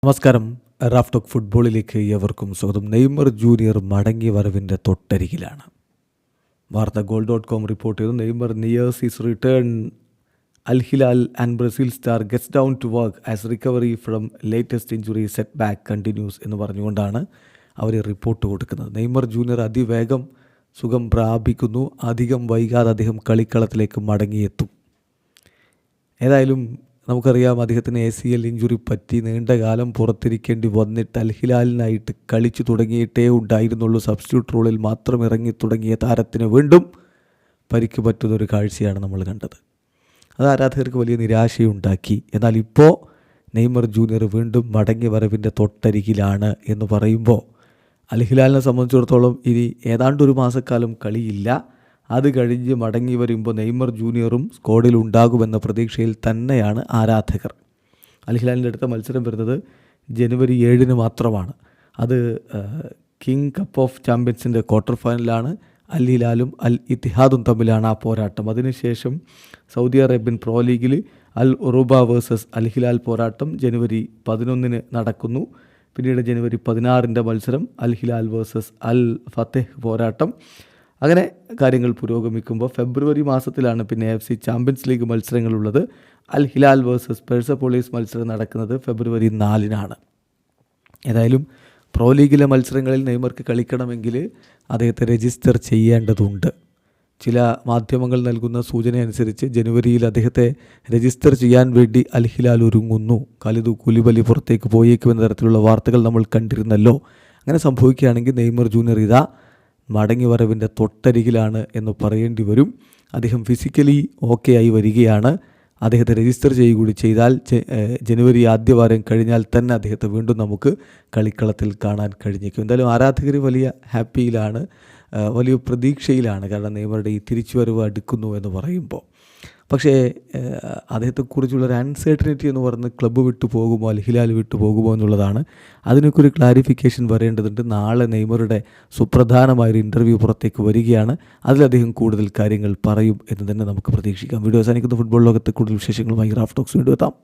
നമസ്കാരം. Raf talk ഫുട്ബോളിലേക്ക് ഏവർക്കും സ്വാഗതം. നെയ്മർ ജൂനിയർ മടങ്ങി വരവിൻ്റെ തൊട്ടരികിലാണ്. വാർത്ത goal.com റിപ്പോർട്ട് ചെയ്തു. Neymar nears his return. Al Hilal and Brazil star gets down to work as recovery from latest injury setback continues എന്ന് പറഞ്ഞുകൊണ്ടാണ് അവർ റിപ്പോർട്ട് കൊടുക്കുന്നത്. നെയ്മർ ജൂനിയർ അതിവേഗം സുഖം പ്രാപിക്കുന്നു. അധികം വൈകാതെ അദ്ദേഹം കളിക്കളത്തിലേക്ക് മടങ്ങിയെത്തും. ഏതായാലും നമുക്കറിയാം, അദ്ദേഹത്തിന് ACL ഇഞ്ചുറി പറ്റി നീണ്ടകാലം പുറത്തിരിക്കേണ്ടി വന്നിട്ട് അൽ ഹിലാലിനായിട്ട് കളിച്ചു തുടങ്ങിയിട്ടേ ഉണ്ടായിരുന്നുള്ളൂ. സബ്സ്റ്റിറ്റ്യൂട്ട് റോളിൽ മാത്രം ഇറങ്ങി തുടങ്ങിയ താരത്തിന് വീണ്ടും പരിക്ക് പറ്റുന്നൊരു കാഴ്ചയാണ് നമ്മൾ കണ്ടത്. അത് ആരാധകർക്ക് വലിയ നിരാശയുണ്ടാക്കി. എന്നാൽ ഇപ്പോൾ നെയ്മർ ജൂനിയർ വീണ്ടും മടങ്ങി വരവിൻ്റെ തൊട്ടരികിലാണ് എന്ന് പറയുമ്പോൾ അൽ ഹിലാലിനെ സംബന്ധിച്ചിടത്തോളം ഇനി ഏതാണ്ടൊരു മാസക്കാലം കളിയില്ല. അത് കഴിഞ്ഞ് മടങ്ങി വരുമ്പോൾ നെയ്മർ ജൂനിയറും സ്ക്വാഡിൽ ഉണ്ടാകുമെന്ന പ്രതീക്ഷയിൽ തന്നെയാണ് ആരാധകർ. അൽ ഹിലാലിൻ്റെ അടുത്ത മത്സരം വരുന്നത് ജനുവരി 7 മാത്രമാണ്. അത് കിങ് കപ്പ് ഓഫ് ചാമ്പ്യൻസിൻ്റെ ക്വാർട്ടർ ഫൈനലാണ്. അൽ ഹിലാലും അൽ ഇത്തിഹാദും തമ്മിലാണ് ആ പോരാട്ടം. അതിനുശേഷം സൗദി അറേബ്യൻ പ്രോ ലീഗിൽ അൽ ഉറൂബ വേഴ്സസ് അൽ ഹിലാൽ പോരാട്ടം ജനുവരി 11 നടക്കുന്നു. പിന്നീട് ജനുവരി 16 മത്സരം അൽ ഹിലാൽ വേഴ്സസ് അൽ ഫത്തേഹ് പോരാട്ടം. അങ്ങനെ കാര്യങ്ങൾ പുരോഗമിക്കുമ്പോൾ ഫെബ്രുവരി മാസത്തിലാണ് പിന്നെ AFC ചാമ്പ്യൻസ് ലീഗ് മത്സരങ്ങളുള്ളത്. അൽ ഹിലാൽ വേഴ്സസ് പെർസപോളിസ് മത്സരം നടക്കുന്നത് ഫെബ്രുവരി 4 ഏതായാലും പ്രോ ലീഗിലെ മത്സരങ്ങളിൽ നെയ്മർക്ക് കളിക്കണമെങ്കിൽ അദ്ദേഹത്തെ രജിസ്റ്റർ ചെയ്യേണ്ടതുണ്ട്. ചില മാധ്യമങ്ങൾ നൽകുന്ന സൂചന അനുസരിച്ച് ജനുവരിയിൽ അദ്ദേഹത്തെ രജിസ്റ്റർ ചെയ്യാൻ വേണ്ടി അൽ ഹിലാൽ ഒരുങ്ങുന്നു. ഖാലിദ് കുലിബലി പുറത്തേക്ക് പോയേക്കുമെന്ന തരത്തിലുള്ള വാർത്തകൾ നമ്മൾ കണ്ടിരുന്നല്ലോ. അങ്ങനെ സംഭവിക്കുകയാണെങ്കിൽ നെയ്മർ ജൂനിയർ ഇതാ മടങ്ങി വരവിൻ്റെ തൊട്ടരികിലാണ് എന്ന് പറയേണ്ടി വരും. അദ്ദേഹം ഫിസിക്കലി ഓക്കെ ആയി വരികയാണ്. അദ്ദേഹത്തെ രജിസ്റ്റർ ചെയ്യുകൂടി ചെയ്താൽ ജനുവരി ആദ്യവാരം കഴിഞ്ഞാൽ തന്നെ അദ്ദേഹത്തെ വീണ്ടും നമുക്ക് കളിക്കളത്തിൽ കാണാൻ കഴിഞ്ഞേക്കും. എന്തായാലും ആരാധകർ വലിയ ഹാപ്പിയിലാണ്, വലിയ പ്രതീക്ഷയിലാണ്. കാരണം നെയ്മറുടെ ഈ തിരിച്ചുവരവ് അടുക്കുന്നു എന്ന് പറയുമ്പോൾ. പക്ഷേ അദ്ദേഹത്തെക്കുറിച്ചുള്ളൊരു അൺസർട്ടനിറ്റി എന്ന് പറയുന്നത് ക്ലബ്ബ് വിട്ടു പോകുമോ അൽ ഹിലാൽ വിട്ടു പോകുമോ എന്നുള്ളതാണ്. അതിനൊക്കെ ഒരു ക്ലാരിഫിക്കേഷൻ വരേണ്ടതുണ്ട്. നാളെ നെയ്മറുടെ സുപ്രധാനമായൊരു ഇൻ്റർവ്യൂ പുറത്തേക്ക് വരികയാണ്. അതിലദ്ദേഹം കൂടുതൽ കാര്യങ്ങൾ പറയും എന്ന് തന്നെ നമുക്ക് പ്രതീക്ഷിക്കാം. വീഡിയോ അവസാനിക്കുന്ന ഫുട്ബോൾ ലോകത്തെ കൂടുതൽ വിശേഷങ്ങളുമായി റാഫ് ടോക്സ് വീണ്ടും എത്താം.